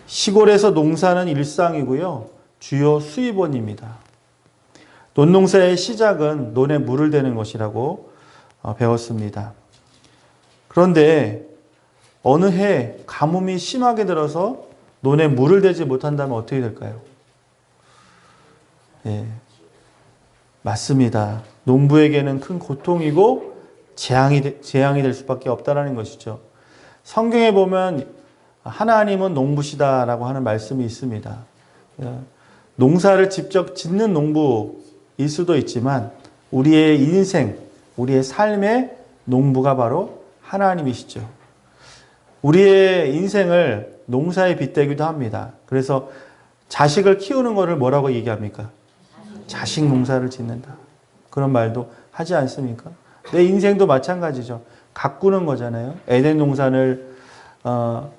시골에서 농사는 일상이고요. 주요 수입원입니다. 논농사의 시작은 논에 물을 대는 것이라고 배웠습니다. 그런데 어느 해 가뭄이 심하게 들어서 논에 물을 대지 못한다면 어떻게 될까요? 예, 맞습니다. 농부에게는 큰 고통이고 재앙이 될 수밖에 없다는 것이죠. 성경에 보면 하나님은 농부시다라고 하는 말씀이 있습니다. 농사를 직접 짓는 농부일 수도 있지만 우리의 인생, 우리의 삶의 농부가 바로 하나님이시죠. 우리의 인생을 농사에 빗대기도 합니다. 그래서 자식을 키우는 것을 뭐라고 얘기합니까? 자식 농사를 짓는다. 그런 말도 하지 않습니까? 내 인생도 마찬가지죠. 가꾸는 거잖아요. 에덴 동산을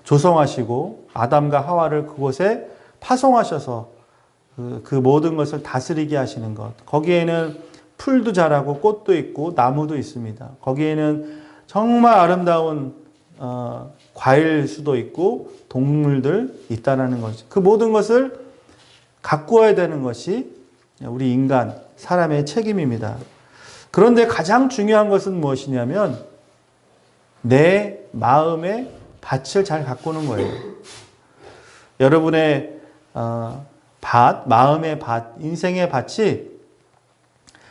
조성하시고 아담과 하와를 그곳에 파송하셔서 그 모든 것을 다스리게 하시는 것. 거기에는 풀도 자라고 꽃도 있고 나무도 있습니다. 거기에는 정말 아름다운 과일 수도 있고 동물들 있다라는 거죠. 그 모든 것을 가꾸어야 되는 것이 우리 인간, 사람의 책임입니다. 그런데 가장 중요한 것은 무엇이냐면 내 마음의 밭을 잘 가꾸는 거예요. 여러분의 마음의 밭, 인생의 밭이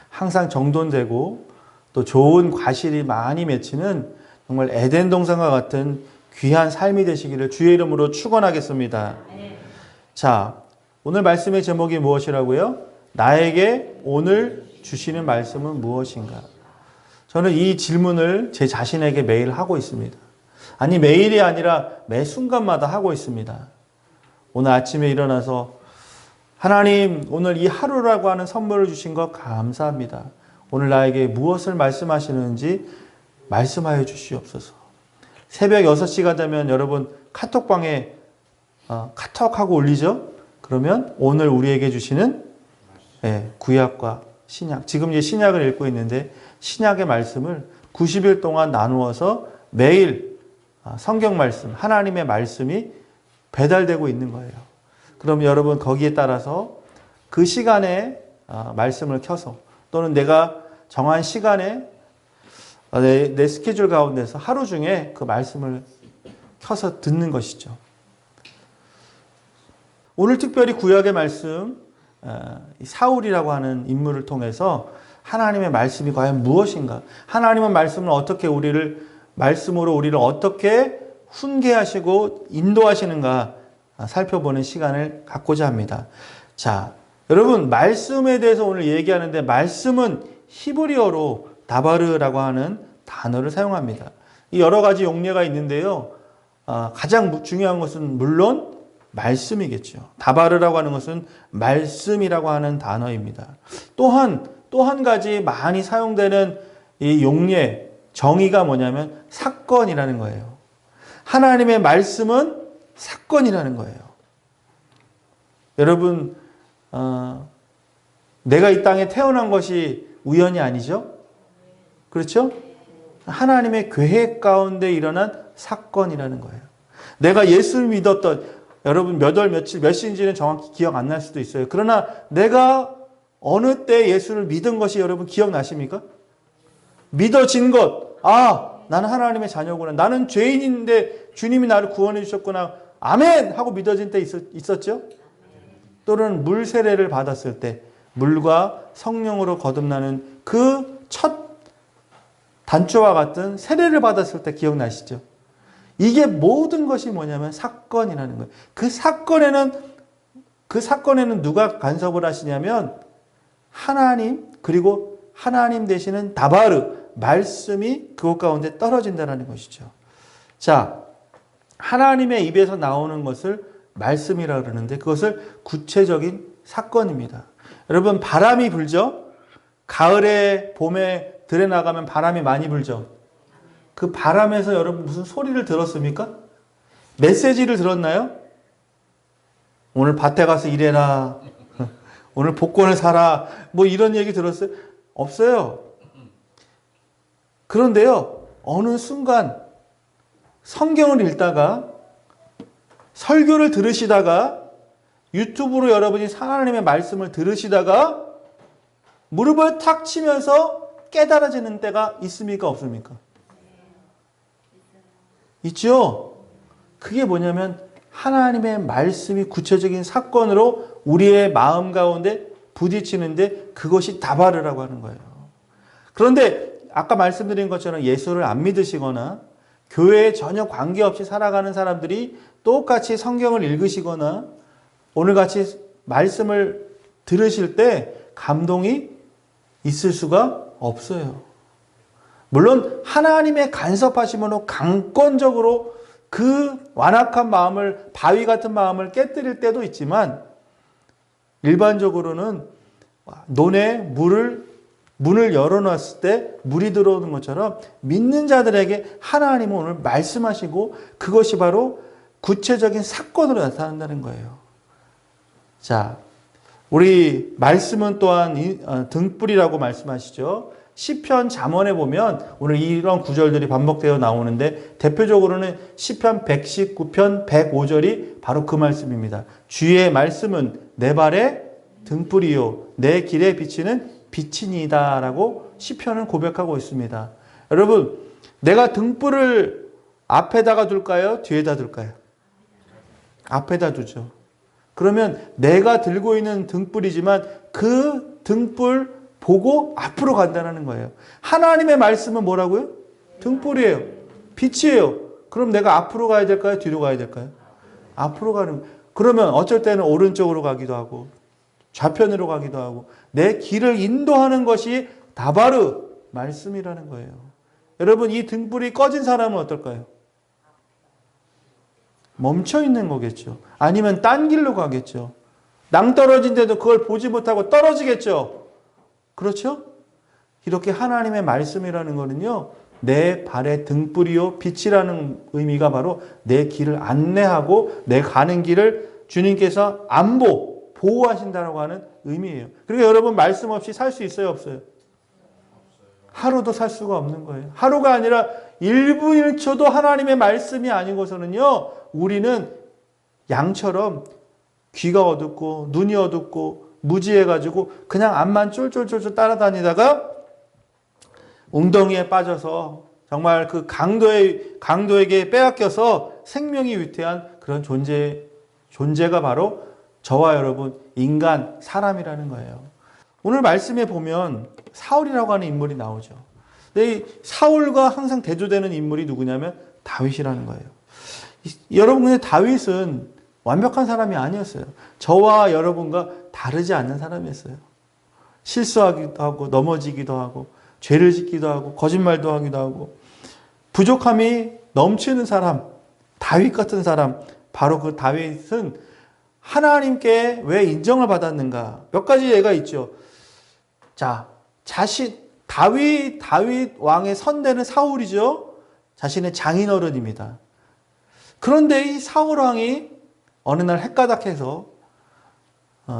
항상 정돈되고 또 좋은 과실이 많이 맺히는 정말 에덴 동산과 같은 귀한 삶이 되시기를 주의 이름으로 축원하겠습니다. 자, 오늘 말씀의 제목이 무엇이라고요? 나에게 오늘 주시는 말씀은 무엇인가? 저는 이 질문을 제 자신에게 매일 하고 있습니다. 아니, 매일이 아니라 매 순간마다 하고 있습니다. 오늘 아침에 일어나서 하나님, 오늘 이 하루라고 하는 선물을 주신 것 감사합니다. 오늘 나에게 무엇을 말씀하시는지 말씀하여 주시옵소서. 새벽 6시가 되면 여러분 카톡방에 카톡하고 올리죠? 그러면 오늘 우리에게 주시는 구약과 신약, 지금 이제 신약을 읽고 있는데 신약의 말씀을 90일 동안 나누어서 매일 성경 말씀, 하나님의 말씀이 배달되고 있는 거예요. 그럼 여러분 거기에 따라서 그 시간에 말씀을 켜서 또는 내가 정한 시간에 내 스케줄 가운데서 하루 중에 그 말씀을 켜서 듣는 것이죠. 오늘 특별히 구약의 말씀, 사울이라고 하는 인물을 통해서 하나님의 말씀이 과연 무엇인가? 하나님은 말씀을 어떻게 말씀으로 우리를 어떻게 훈계하시고 인도하시는가 살펴보는 시간을 갖고자 합니다. 자, 여러분, 말씀에 대해서 오늘 얘기하는데 말씀은 히브리어로 다바르라고 하는 단어를 사용합니다. 이 여러 가지 용례가 있는데요. 가장 중요한 것은 물론 말씀이겠죠. 다바르라고 하는 것은 말씀이라고 하는 단어입니다. 또한 또 한 가지 많이 사용되는 이 용례, 정의가 뭐냐면 사건이라는 거예요. 하나님의 말씀은 사건이라는 거예요. 여러분, 내가 이 땅에 태어난 것이 우연이 아니죠? 그렇죠? 하나님의 계획 가운데 일어난 사건이라는 거예요. 내가 예수를 믿었던, 여러분 몇 월 며칠 몇 시인지는 정확히 기억 안 날 수도 있어요. 그러나 내가 어느 때 예수를 믿은 것이 여러분 기억나십니까? 믿어진 것. 나는 하나님의 자녀구나. 나는 죄인인데 주님이 나를 구원해 주셨구나. 아멘! 하고 믿어진 때 있었죠? 또는 물 세례를 받았을 때 물과 성령으로 거듭나는 그 첫 단초와 같은 세례를 받았을 때 기억나시죠? 이게 모든 것이 뭐냐면 사건이라는 거예요. 그 사건에는 누가 간섭을 하시냐면 하나님, 그리고 하나님 되시는 다바르, 말씀이 그것 가운데 떨어진다는 것이죠. 자, 하나님의 입에서 나오는 것을 말씀이라고 그러는데 그것을 구체적인 사건입니다. 여러분, 바람이 불죠? 가을에, 봄에 들에 나가면 바람이 많이 불죠? 그 바람에서 여러분 무슨 소리를 들었습니까? 메시지를 들었나요? 오늘 밭에 가서 일해라. 오늘 복권을 사라. 뭐 이런 얘기 들었어요? 없어요. 그런데요, 어느 순간 성경을 읽다가 설교를 들으시다가 유튜브로 여러분이 하나님의 말씀을 들으시다가 무릎을 탁 치면서 깨달아지는 때가 있습니까? 없습니까? 있죠? 그게 뭐냐면 하나님의 말씀이 구체적인 사건으로 우리의 마음 가운데 부딪히는데 그것이 다바르라고 하는 거예요. 그런데 아까 말씀드린 것처럼 예수를 안 믿으시거나 교회에 전혀 관계없이 살아가는 사람들이 똑같이 성경을 읽으시거나 오늘같이 말씀을 들으실 때 감동이 있을 수가 없어요. 물론 하나님의 간섭하심으로 강권적으로 그 완악한 마음을, 바위 같은 마음을 깨뜨릴 때도 있지만 일반적으로는 논에 문을 열어놨을 때 물이 들어오는 것처럼 믿는 자들에게 하나님은 오늘 말씀하시고 그것이 바로 구체적인 사건으로 나타난다는 거예요. 자, 우리 말씀은 또한 등불이라고 말씀하시죠. 시편 잠언에 보면 오늘 이런 구절들이 반복되어 나오는데 대표적으로는 시편 119편 105절이 바로 그 말씀입니다. 주의 말씀은 내 발의 등불이요 내 길에 비치는 빛이니이다 라고 시편은 고백하고 있습니다. 여러분, 내가 등불을 앞에다가 둘까요? 뒤에다 둘까요? 앞에다 두죠. 그러면 내가 들고 있는 등불이지만 그 등불 보고 앞으로 간다는 거예요. 하나님의 말씀은 뭐라고요? 등불이에요. 빛이에요. 그럼 내가 앞으로 가야 될까요? 뒤로 가야 될까요? 앞으로 가는. 그러면 어쩔 때는 오른쪽으로 가기도 하고 좌편으로 가기도 하고 내 길을 인도하는 것이 다바르 말씀이라는 거예요. 여러분, 이 등불이 꺼진 사람은 어떨까요? 멈춰 있는 거겠죠. 아니면 딴 길로 가겠죠. 낭떠러진데도 그걸 보지 못하고 떨어지겠죠. 그렇죠? 이렇게 하나님의 말씀이라는 거는요, 내 발의 등불이요 빛이라는 의미가 바로 내 길을 안내하고 내 가는 길을 주님께서 보호하신다고 하는 의미예요. 그러니까 여러분, 말씀 없이 살 수 있어요, 없어요? 하루도 살 수가 없는 거예요. 하루가 아니라 1분 1초도 하나님의 말씀이 아니고서는요, 우리는 양처럼 귀가 어둡고 눈이 어둡고 무지해가지고 그냥 앞만 쫄쫄쫄쫄 따라다니다가 웅덩이에 빠져서 정말 그 강도에게 빼앗겨서 생명이 위태한 그런 존재가 바로 저와 여러분 인간, 사람이라는 거예요. 오늘 말씀에 보면 사울이라고 하는 인물이 나오죠. 근데 이 사울과 항상 대조되는 인물이 누구냐면 다윗이라는 거예요. 여러분, 근데 다윗은 완벽한 사람이 아니었어요. 저와 여러분과 다르지 않는 사람이었어요. 실수하기도 하고 넘어지기도 하고 죄를 짓기도 하고 거짓말도 하기도 하고 부족함이 넘치는 사람, 다윗 같은 사람. 바로 그 다윗은 하나님께 왜 인정을 받았는가? 몇 가지 예가 있죠. 자, 다윗 왕의 선대는 사울이죠. 자신의 장인어른입니다. 그런데 이 사울 왕이 어느 날 헷가닥해서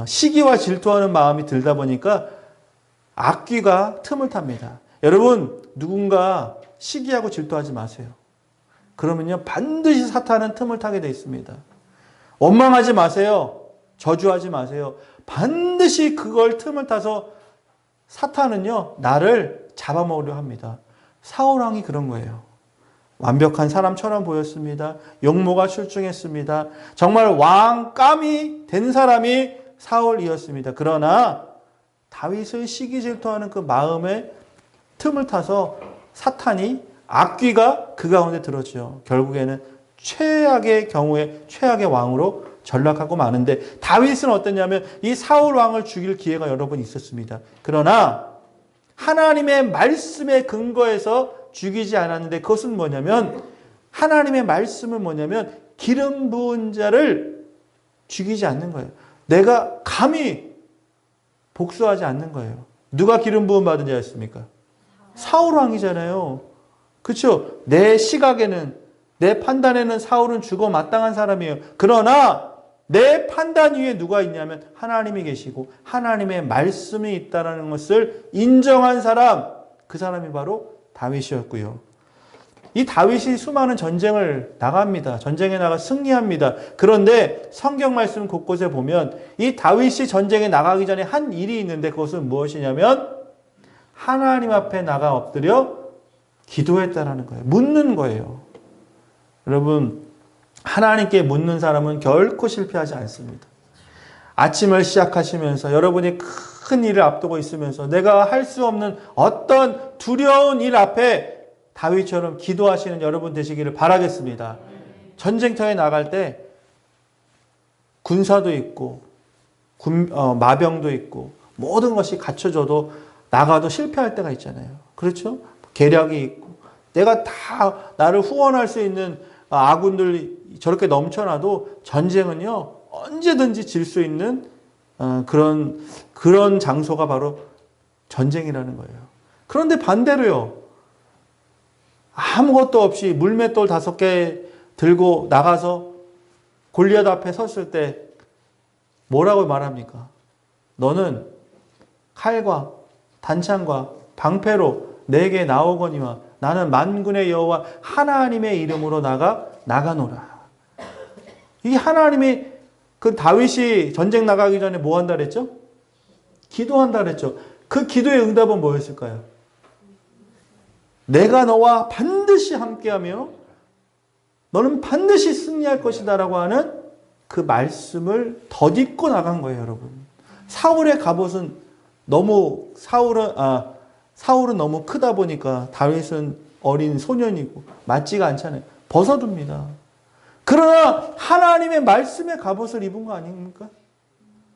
시기와 질투하는 마음이 들다 보니까 악귀가 틈을 탑니다. 여러분, 누군가 시기하고 질투하지 마세요. 그러면요, 반드시 사탄은 틈을 타게 되어 있습니다. 원망하지 마세요. 저주하지 마세요. 반드시 그걸 틈을 타서 사탄은요, 나를 잡아먹으려 합니다. 사울왕이 그런 거예요. 완벽한 사람처럼 보였습니다. 용모가 출중했습니다. 정말 왕감이 된 사람이 사울이었습니다. 그러나 다윗을 시기 질투하는 그 마음에 틈을 타서 사탄이 악귀가 그 가운데 들었죠. 결국에는 최악의 경우에 최악의 왕으로 전락하고 마는데, 다윗은 어땠냐면 이 사울 왕을 죽일 기회가 여러 번 있었습니다. 그러나 하나님의 말씀에 근거해서 죽이지 않았는데, 그것은 뭐냐면 하나님의 말씀은 뭐냐면 기름 부은 자를 죽이지 않는 거예요. 내가 감히 복수하지 않는 거예요. 누가 기름 부음 받은 자였습니까? 사울 왕이잖아요. 그렇죠? 내 시각에는, 내 판단에는 사울은 죽어 마땅한 사람이에요. 그러나 내 판단 위에 누가 있냐면 하나님이 계시고 하나님의 말씀이 있다는 것을 인정한 사람, 그 사람이 바로 다윗이었고요. 이 다윗이 수많은 전쟁을 나갑니다. 전쟁에 나가 승리합니다. 그런데 성경 말씀 곳곳에 보면 이 다윗이 전쟁에 나가기 전에 한 일이 있는데 그것은 무엇이냐면 하나님 앞에 나가 엎드려 기도했다라는 거예요. 묻는 거예요. 여러분, 하나님께 묻는 사람은 결코 실패하지 않습니다. 아침을 시작하시면서 여러분이 큰 일을 앞두고 있으면서 내가 할 수 없는 어떤 두려운 일 앞에 다윗처럼 기도하시는 여러분 되시기를 바라겠습니다. 전쟁터에 나갈 때 군사도 있고 마병도 있고 모든 것이 갖춰져도 나가도 실패할 때가 있잖아요. 그렇죠? 계략이 있고 내가 다 나를 후원할 수 있는 아군들이 저렇게 넘쳐나도 전쟁은요 언제든지 질 수 있는 그런 장소가 바로 전쟁이라는 거예요. 그런데 반대로요. 아무것도 없이 물맷돌 5개 들고 나가서 골리앗 앞에 섰을 때 뭐라고 말합니까? 너는 칼과 단창과 방패로 내게 나오거니와 나는 만군의 여호와 하나님의 이름으로 나가노라. 이 하나님이 그 다윗이 전쟁 나가기 전에 뭐 한다 그랬죠? 기도한다 그랬죠. 그 기도의 응답은 뭐였을까요? 내가 너와 반드시 함께하며 너는 반드시 승리할 것이다 라고 하는 그 말씀을 덧입고 나간 거예요, 여러분. 사울의 갑옷은 사울은 너무 크다 보니까 다윗은 어린 소년이고 맞지가 않잖아요. 벗어둡니다. 그러나 하나님의 말씀의 갑옷을 입은 거 아닙니까?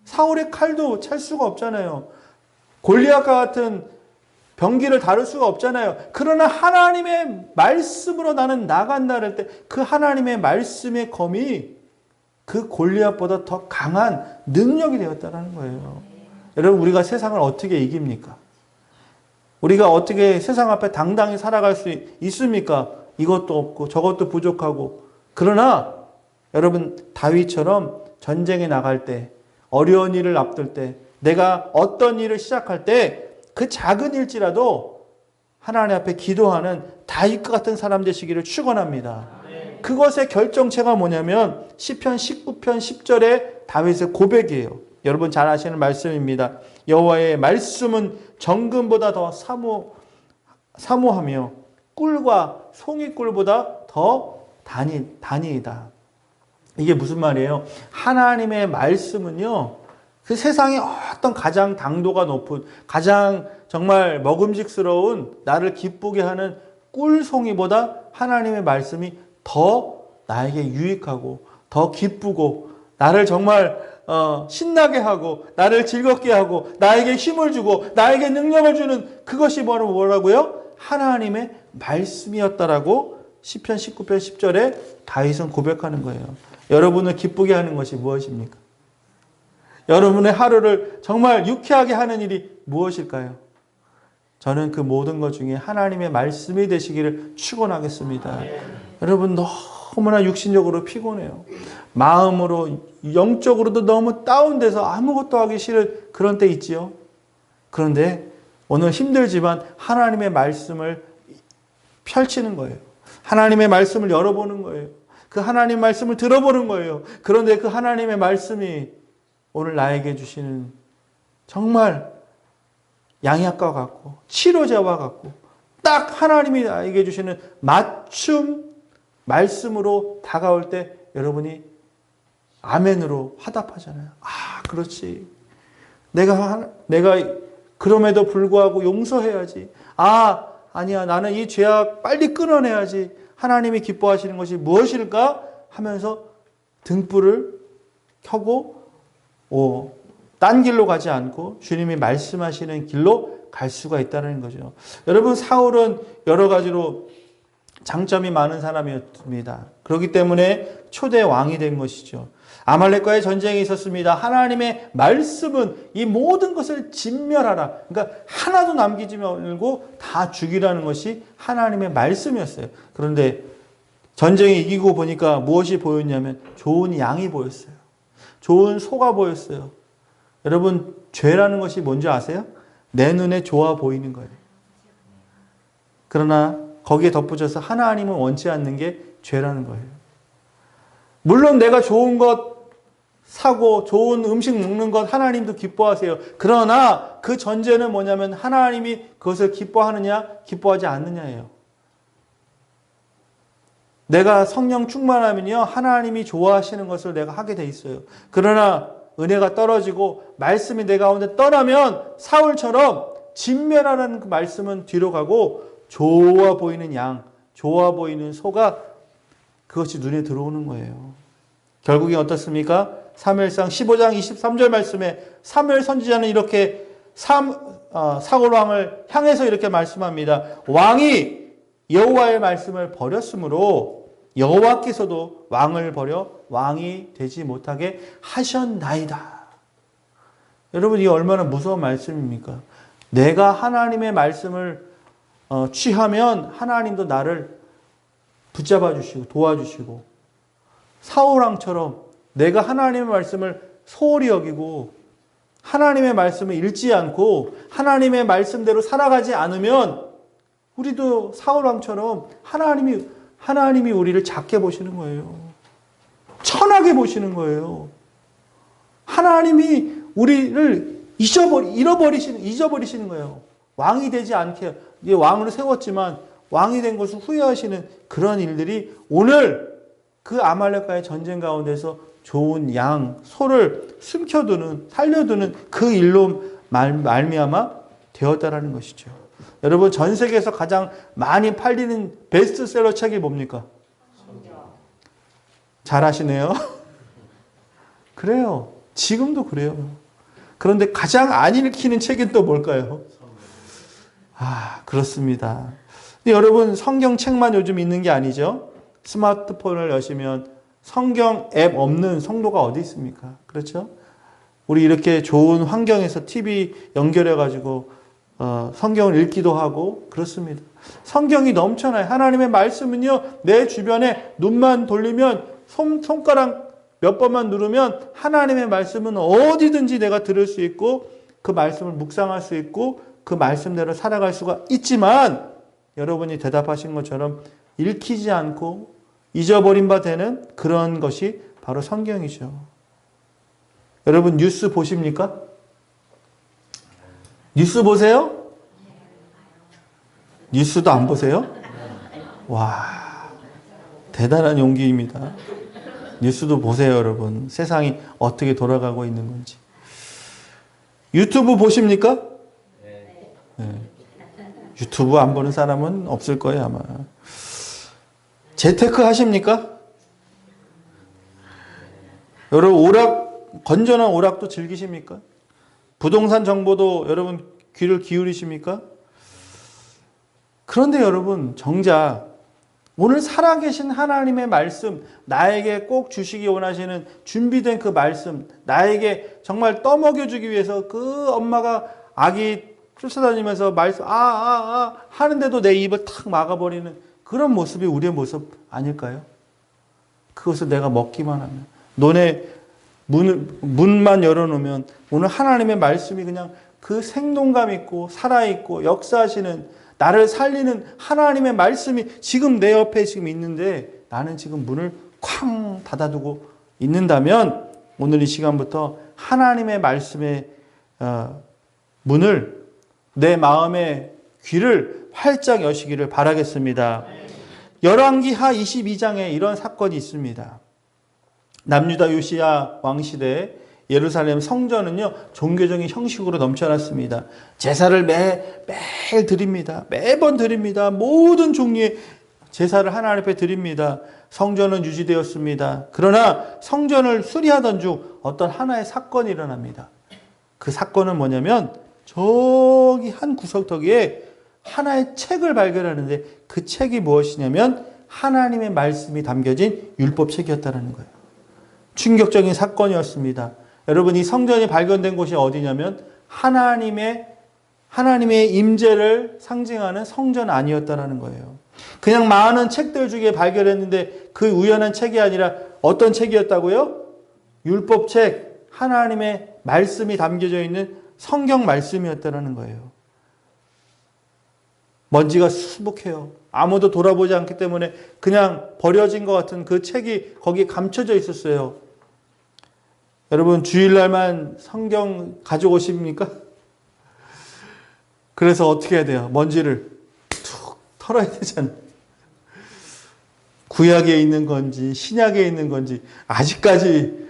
사울의 칼도 찰 수가 없잖아요. 골리앗과 같은 병기를 다룰 수가 없잖아요. 그러나 하나님의 말씀으로 나는 나간다 할 때 그 하나님의 말씀의 검이 그 골리앗보다 더 강한 능력이 되었다는 거예요. 여러분, 우리가 세상을 어떻게 이깁니까? 우리가 어떻게 세상 앞에 당당히 살아갈 수 있습니까? 이것도 없고 저것도 부족하고. 그러나 여러분, 다윗처럼 전쟁에 나갈 때, 어려운 일을 앞둘 때, 내가 어떤 일을 시작할 때 그 작은 일지라도 하나님 앞에 기도하는 다윗과 같은 사람 되시기를 축원합니다. 그것의 결정체가 뭐냐면 시편 19편 10절의 다윗의 고백이에요. 여러분 잘 아시는 말씀입니다. 여호와의 말씀은 정금보다 더 사모하며 꿀과 송이꿀보다 더 단이다. 이게 무슨 말이에요? 하나님의 말씀은요, 그 세상에 어떤 가장 당도가 높은, 가장 정말 먹음직스러운, 나를 기쁘게 하는 꿀송이보다 하나님의 말씀이 더 나에게 유익하고 더 기쁘고 나를 정말 신나게 하고 나를 즐겁게 하고 나에게 힘을 주고 나에게 능력을 주는 그것이 바로 뭐라고요? 하나님의 말씀이었다라고 시편 19편 10절에 다윗은 고백하는 거예요. 여러분을 기쁘게 하는 것이 무엇입니까? 여러분의 하루를 정말 유쾌하게 하는 일이 무엇일까요? 저는 그 모든 것 중에 하나님의 말씀이 되시기를 축원하겠습니다. 여러분 너무나 육신적으로 피곤해요. 마음으로 영적으로도 너무 다운돼서 아무것도 하기 싫은 그런 때 있지요. 그런데 오늘 힘들지만 하나님의 말씀을 펼치는 거예요. 하나님의 말씀을 열어보는 거예요. 그 하나님의 말씀을 들어보는 거예요. 그런데 그 하나님의 말씀이 오늘 나에게 주시는 정말 양약과 같고 치료제와 같고 딱 하나님이 나에게 주시는 맞춤 말씀으로 다가올 때 여러분이 아멘으로 화답하잖아요. 아, 그렇지. 내가 그럼에도 불구하고 용서해야지. 아니야. 나는 이 죄악 빨리 끊어내야지. 하나님이 기뻐하시는 것이 무엇일까? 하면서 등불을 켜고 딴 길로 가지 않고 주님이 말씀하시는 길로 갈 수가 있다는 거죠. 여러분, 사울은 여러 가지로 장점이 많은 사람이었습니다. 그렇기 때문에 초대 왕이 된 것이죠. 아말렉과의 전쟁이 있었습니다. 하나님의 말씀은 이 모든 것을 진멸하라. 그러니까 하나도 남기지 말고 다 죽이라는 것이 하나님의 말씀이었어요. 그런데 전쟁이 이기고 보니까 무엇이 보였냐면 좋은 양이 보였어요. 좋은 소가 보였어요. 여러분, 죄라는 것이 뭔지 아세요? 내 눈에 좋아 보이는 거예요. 그러나 거기에 덧붙여서 하나님은 원치 않는 게 죄라는 거예요. 물론 내가 좋은 것 사고 좋은 음식 먹는 것 하나님도 기뻐하세요. 그러나 그 전제는 뭐냐면 하나님이 그것을 기뻐하느냐 기뻐하지 않느냐예요. 내가 성령 충만하면요 하나님이 좋아하시는 것을 내가 하게 돼 있어요. 그러나 은혜가 떨어지고 말씀이 내 가운데 떠나면 사울처럼 진멸하라는 그 말씀은 뒤로 가고 좋아 보이는 양, 좋아 보이는 소가 그것이 눈에 들어오는 거예요. 결국에 어떻습니까? 사무엘상 15장 23절 말씀에 사무엘 선지자는 이렇게 사울 왕을 향해서 이렇게 말씀합니다. 왕이 여호와의 말씀을 버렸으므로 여호와께서도 왕을 버려 왕이 되지 못하게 하셨나이다. 여러분, 이 얼마나 무서운 말씀입니까? 내가 하나님의 말씀을 취하면 하나님도 나를 붙잡아 주시고 도와주시고, 사울왕처럼 내가 하나님의 말씀을 소홀히 여기고 하나님의 말씀을 읽지 않고 하나님의 말씀대로 살아가지 않으면 우리도 사울왕처럼 하나님이 우리를 작게 보시는 거예요. 천하게 보시는 거예요. 하나님이 우리를 잊어버리시는 거예요. 왕이 되지 않게, 이제 왕으로 세웠지만 왕이 된 것을 후회하시는 그런 일들이 오늘 그 아말렉과의 전쟁 가운데서 좋은 양, 소를 숨겨두는, 살려두는 그 일로 말미암아 되었다라는 것이죠. 여러분, 전 세계에서 가장 많이 팔리는 베스트셀러 책이 뭡니까? 잘하시네요. 그래요. 지금도 그래요. 그런데 가장 안 읽히는 책은 또 뭘까요? 그렇습니다. 근데 여러분, 성경책만 요즘 있는 게 아니죠. 스마트폰을 여시면 성경 앱 없는 성도가 어디 있습니까? 그렇죠? 우리 이렇게 좋은 환경에서 TV 연결해가지고 성경을 읽기도 하고 그렇습니다. 성경이 넘쳐나요. 하나님의 말씀은요, 내 주변에 눈만 돌리면 손가락 몇 번만 누르면 하나님의 말씀은 어디든지 내가 들을 수 있고 그 말씀을 묵상할 수 있고 그 말씀대로 살아갈 수가 있지만, 여러분이 대답하신 것처럼 읽히지 않고 잊어버린 바 되는 그런 것이 바로 성경이죠. 여러분, 뉴스 보십니까? 뉴스 보세요? 뉴스도 안 보세요? 와, 대단한 용기입니다. 뉴스도 보세요, 여러분. 세상이 어떻게 돌아가고 있는 건지. 유튜브 보십니까? 네. 유튜브 안 보는 사람은 없을 거예요, 아마. 재테크 하십니까? 여러분, 건전한 오락도 즐기십니까? 부동산 정보도 여러분 귀를 기울이십니까? 그런데 여러분, 정작 오늘 살아계신 하나님의 말씀, 나에게 꼭 주시기 원하시는 준비된 그 말씀, 나에게 정말 떠먹여주기 위해서 그 엄마가 아기 쫓아다니면서 말씀 하는데도 내 입을 탁 막아버리는 그런 모습이 우리의 모습 아닐까요? 그것을 내가 먹기만 하면, 문만 열어놓으면 오늘 하나님의 말씀이 그냥 그 생동감 있고 살아있고 역사하시는, 나를 살리는 하나님의 말씀이 지금 내 옆에 지금 있는데 나는 지금 문을 쾅 닫아두고 있는다면, 오늘 이 시간부터 하나님의 말씀의 문을, 내 마음의 귀를 활짝 여시기를 바라겠습니다. 열왕기하 22장에 이런 사건이 있습니다. 남유다 요시야 왕 시대에 예루살렘 성전은요, 종교적인 형식으로 넘쳐났습니다. 제사를 매일 드립니다. 매번 드립니다. 모든 종류의 제사를 하나님 앞에 드립니다. 성전은 유지되었습니다. 그러나 성전을 수리하던 중 어떤 하나의 사건이 일어납니다. 그 사건은 뭐냐면, 저기 한 구석터기에 하나의 책을 발견하는데, 그 책이 무엇이냐면 하나님의 말씀이 담겨진 율법책이었다는 거예요. 충격적인 사건이었습니다. 여러분, 이 성전이 발견된 곳이 어디냐면 하나님의 임재를 상징하는 성전 안이었다는 거예요. 그냥 많은 책들 중에 발견했는데 그 우연한 책이 아니라 어떤 책이었다고요? 율법책, 하나님의 말씀이 담겨져 있는 성경 말씀이었다는 거예요. 먼지가 수북해요. 아무도 돌아보지 않기 때문에 그냥 버려진 것 같은 그 책이 거기에 감춰져 있었어요. 여러분 주일날만 성경 가져오십니까? 그래서 어떻게 해야 돼요? 먼지를 툭 털어야 되잖아요. 구약에 있는 건지 신약에 있는 건지 아직까지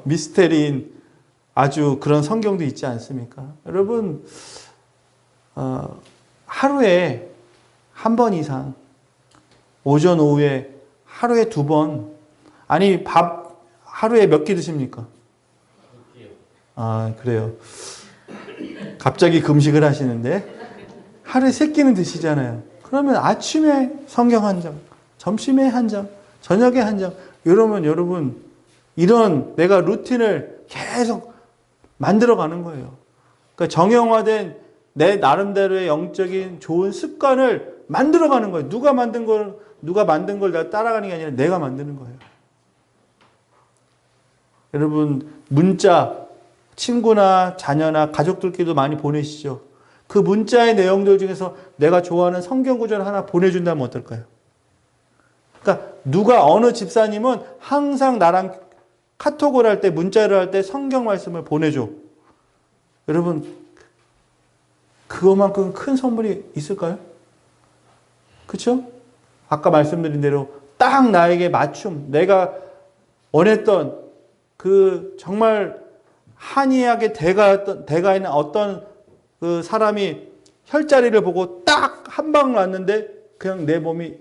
미스테리인 아주 그런 성경도 있지 않습니까? 여러분 하루에 한 번 이상 오전 오후에 하루에 2번 아니 밥 하루에 몇 끼 드십니까? 아 그래요. 갑자기 금식을 하시는데 하루에 3끼는 드시잖아요. 그러면 아침에 성경 한 장, 점심에 한 장, 저녁에 한 장. 이러면 여러분 이런 내가 루틴을 계속 만들어가는 거예요. 그러니까 정형화된 내 나름대로의 영적인 좋은 습관을 만들어가는 거예요. 누가 만든 걸 내가 따라가는 게 아니라 내가 만드는 거예요. 여러분 문자 친구나 자녀나 가족들끼리도 많이 보내시죠. 그 문자의 내용들 중에서 내가 좋아하는 성경 구절 하나 보내준다면 어떨까요? 그러니까 누가 어느 집사님은 항상 나랑 카톡을 할 때 문자를 할 때 성경 말씀을 보내줘. 여러분 그것만큼 큰 선물이 있을까요? 그렇죠? 아까 말씀드린 대로 딱 나에게 맞춤 내가 원했던 그 정말 한의학의 대가 있는 어떤 그 사람이 혈자리를 보고 딱 한 방 놨는데 그냥 내 몸이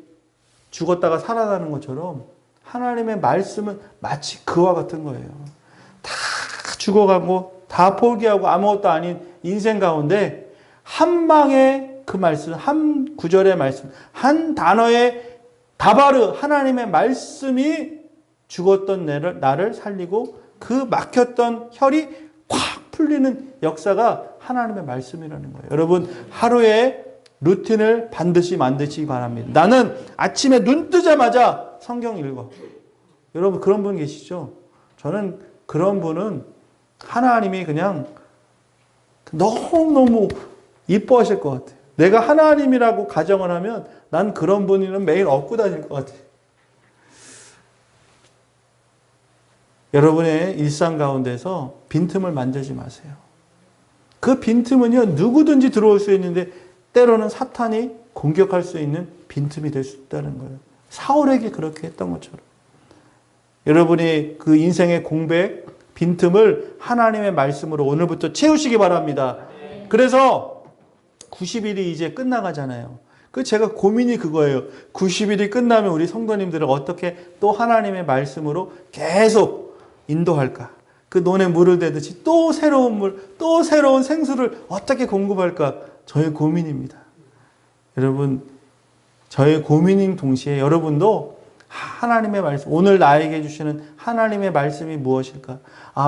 죽었다가 살아나는 것처럼 하나님의 말씀은 마치 그와 같은 거예요. 다 죽어가고 다 포기하고 아무것도 아닌 인생 가운데 한 방에 그 말씀, 한 구절의 말씀, 한 단어의 다바르 하나님의 말씀이 죽었던 나를 살리고 그 막혔던 혈이 콱 풀리는 역사가 하나님의 말씀이라는 거예요. 여러분 하루에 루틴을 반드시 만드시기 바랍니다. 나는 아침에 눈 뜨자마자 성경 읽어. 여러분 그런 분 계시죠? 저는 그런 분은 하나님이 그냥 너무너무 이뻐하실 것 같아요. 내가 하나님이라고 가정을 하면 난 그런 분이는 매일 업고 다닐 것 같아요. 여러분의 일상 가운데서 빈틈을 만들지 마세요. 그 빈틈은요 누구든지 들어올 수 있는데 때로는 사탄이 공격할 수 있는 빈틈이 될 수 있다는 거예요. 사울에게 그렇게 했던 것처럼 여러분이 그 인생의 공백, 빈틈을 하나님의 말씀으로 오늘부터 채우시기 바랍니다. 그래서 90일이 이제 끝나가잖아요. 제가 고민이 그거예요. 90일이 끝나면 우리 성도님들을 어떻게 또 하나님의 말씀으로 계속 인도할까? 그 논에 물을 대듯이 또 새로운 물, 또 새로운 생수를 어떻게 공급할까? 저의 고민입니다. 여러분, 저의 고민인 동시에 여러분도 하나님의 말씀, 오늘 나에게 주시는 하나님의 말씀이 무엇일까?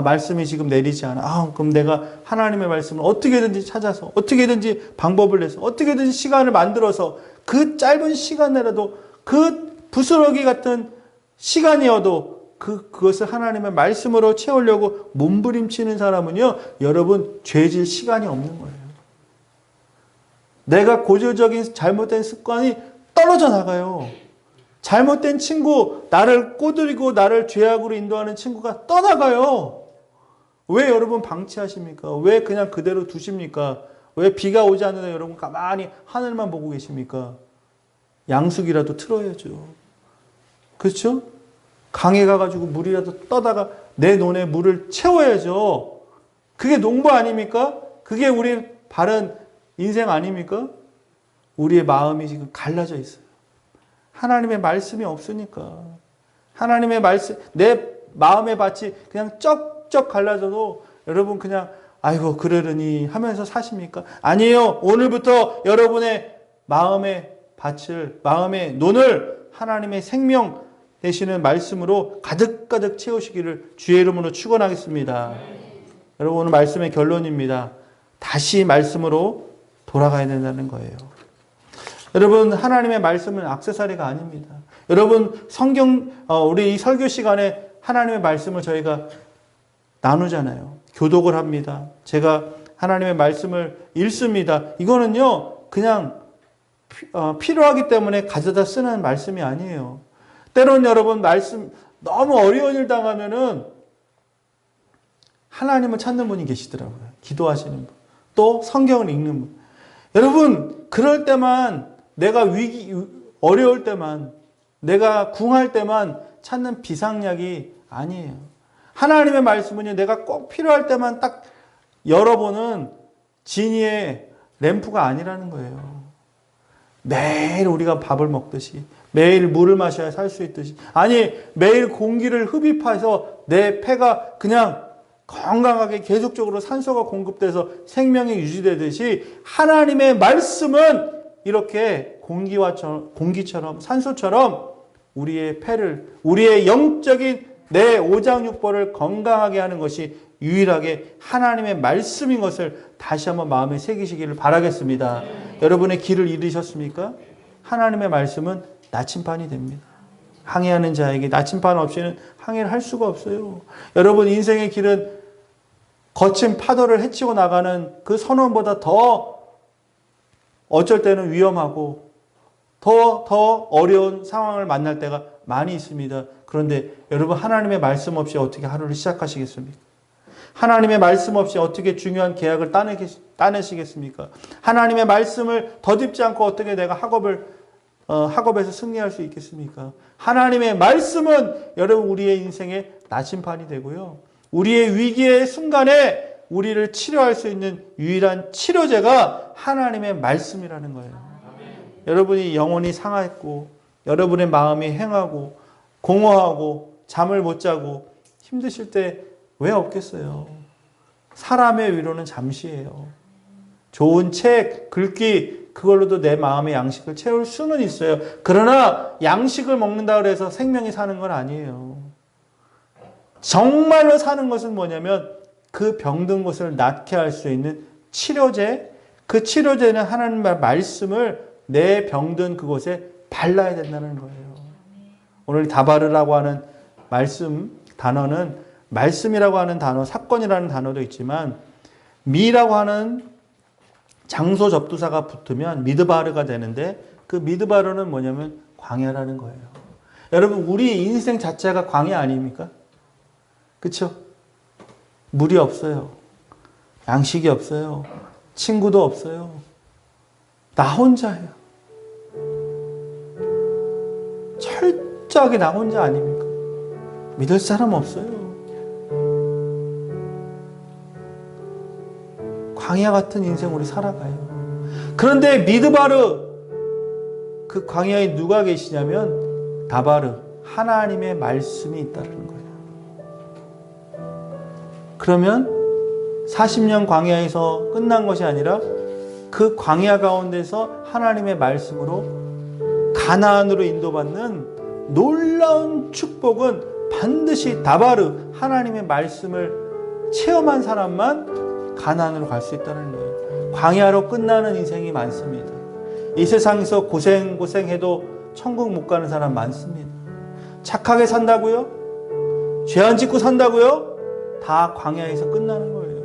말씀이 지금 내리지 않아. 그럼 내가 하나님의 말씀을 어떻게든지 찾아서, 어떻게든지 방법을 내서, 어떻게든지 시간을 만들어서 그 짧은 시간이라도 그 부스러기 같은 시간이어도 그것을 하나님의 말씀으로 채우려고 몸부림치는 사람은요, 여러분, 죄질 시간이 없는 거예요. 내가 고질적인 잘못된 습관이 떨어져 나가요. 잘못된 친구, 나를 꼬드리고 나를 죄악으로 인도하는 친구가 떠나가요. 왜 여러분 방치하십니까? 왜 그냥 그대로 두십니까? 왜 비가 오지 않는데 여러분 가만히 하늘만 보고 계십니까? 양수기라도 틀어야죠. 그렇죠? 강에 가가지고 물이라도 떠다가 내 논에 물을 채워야죠. 그게 농부 아닙니까? 그게 우리 바른 인생 아닙니까? 우리의 마음이 지금 갈라져 있어요. 하나님의 말씀이 없으니까. 하나님의 말씀, 내 마음의 밭이 그냥 쩍쩍 갈라져도 여러분 그냥 아이고 그러려니 하면서 사십니까? 아니에요. 오늘부터 여러분의 마음의 밭을, 마음의 논을 하나님의 생명 되시는 말씀으로 가득가득 채우시기를 주의 이름으로 축원하겠습니다. 여러분 오늘 말씀의 결론입니다. 다시 말씀으로 돌아가야 된다는 거예요. 여러분 하나님의 말씀은 액세서리가 아닙니다. 여러분 성경 우리 이 설교 시간에 하나님의 말씀을 저희가 나누잖아요. 교독을 합니다. 제가 하나님의 말씀을 읽습니다. 이거는요 그냥 필요하기 때문에 가져다 쓰는 말씀이 아니에요. 때론 여러분 말씀 너무 어려운 일 당하면은 하나님을 찾는 분이 계시더라고요. 기도하시는 분. 또 성경을 읽는 분. 여러분 그럴 때만 내가 어려울 때만 내가 궁할 때만 찾는 비상약이 아니에요. 하나님의 말씀은요, 내가 꼭 필요할 때만 딱 열어보는 진이의 램프가 아니라는 거예요. 매일 우리가 밥을 먹듯이, 매일 물을 마셔야 살 수 있듯이, 아니, 매일 공기를 흡입해서 내 폐가 그냥 건강하게 계속적으로 산소가 공급돼서 생명이 유지되듯이 하나님의 말씀은 이렇게 공기처럼 산소처럼 우리의 폐를, 우리의 영적인 내 오장육부를 건강하게 하는 것이 유일하게 하나님의 말씀인 것을 다시 한번 마음에 새기시기를 바라겠습니다. 여러분의 길을 잃으셨습니까? 하나님의 말씀은 나침반이 됩니다. 항해하는 자에게 나침반 없이는 항해를 할 수가 없어요. 여러분 인생의 길은 거친 파도를 헤치고 나가는 그 선원보다 더 어쩔 때는 위험하고 더 어려운 상황을 만날 때가 많이 있습니다. 그런데 여러분 하나님의 말씀 없이 어떻게 하루를 시작하시겠습니까? 하나님의 말씀 없이 어떻게 중요한 계약을 따내시겠습니까? 하나님의 말씀을 더듬지 않고 어떻게 내가 학업에서 승리할 수 있겠습니까? 하나님의 말씀은 여러분 우리의 인생의 나침반이 되고요. 우리의 위기의 순간에 우리를 치료할 수 있는 유일한 치료제가 하나님의 말씀이라는 거예요. 여러분이 영혼이 상했고 여러분의 마음이 행하고 공허하고 잠을 못 자고 힘드실 때 왜 없겠어요? 사람의 위로는 잠시예요. 좋은 책, 글귀 그걸로도 내 마음의 양식을 채울 수는 있어요. 그러나 양식을 먹는다 그래서 생명이 사는 건 아니에요. 정말로 사는 것은 뭐냐면 그 병든 곳을 낫게 할 수 있는 치료제, 그 치료제는 하나님의 말씀을 내 병든 그곳에 발라야 된다는 거예요. 오늘 다바르라고 하는 단어는 말씀이라고 하는 단어, 사건이라는 단어도 있지만 미라고 하는 장소 접두사가 붙으면 미드바르가 되는데 그 미드바르는 뭐냐면 광야라는 거예요. 여러분 우리 인생 자체가 광야 아닙니까? 그렇죠? 물이 없어요. 양식이 없어요. 친구도 없어요. 나 혼자예요. 철저하게 나 혼자 아닙니까? 믿을 사람 없어요. 광야 같은 인생 우리 살아가요. 그런데 미드바르 그 광야에 누가 계시냐면 다바르 하나님의 말씀이 있다는 거예요. 그러면 40년 광야에서 끝난 것이 아니라 그 광야 가운데서 하나님의 말씀으로 가나안으로 인도받는 놀라운 축복은 반드시 다바르 하나님의 말씀을 체험한 사람만 가나안으로 갈 수 있다는 거예요. 광야로 끝나는 인생이 많습니다. 이 세상에서 고생해도 천국 못 가는 사람 많습니다. 착하게 산다고요? 죄 안 짓고 산다고요? 다 광야에서 끝나는 거예요.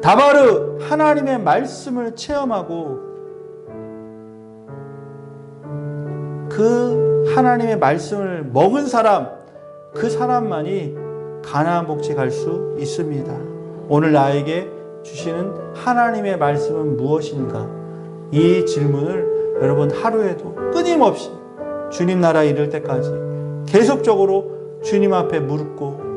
다바르 하나님의 말씀을 체험하고 그 하나님의 말씀을 먹은 사람, 그 사람만이 가나안 복지에 갈 수 있습니다. 오늘 나에게 주시는 하나님의 말씀은 무엇인가? 이 질문을 여러분 하루에도 끊임없이 주님 나라 이를 때까지 계속적으로 주님 앞에 묻고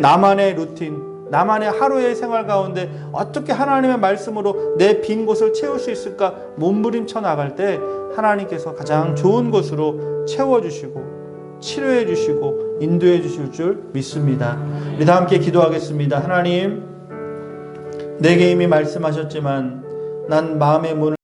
나만의 루틴, 나만의 하루의 생활 가운데 어떻게 하나님의 말씀으로 내 빈 곳을 채울 수 있을까 몸부림쳐 나갈 때 하나님께서 가장 좋은 곳으로 채워주시고 치료해 주시고 인도해 주실 줄 믿습니다. 우리 다 함께 기도하겠습니다. 하나님, 내게 이미 말씀하셨지만 난 마음의 문을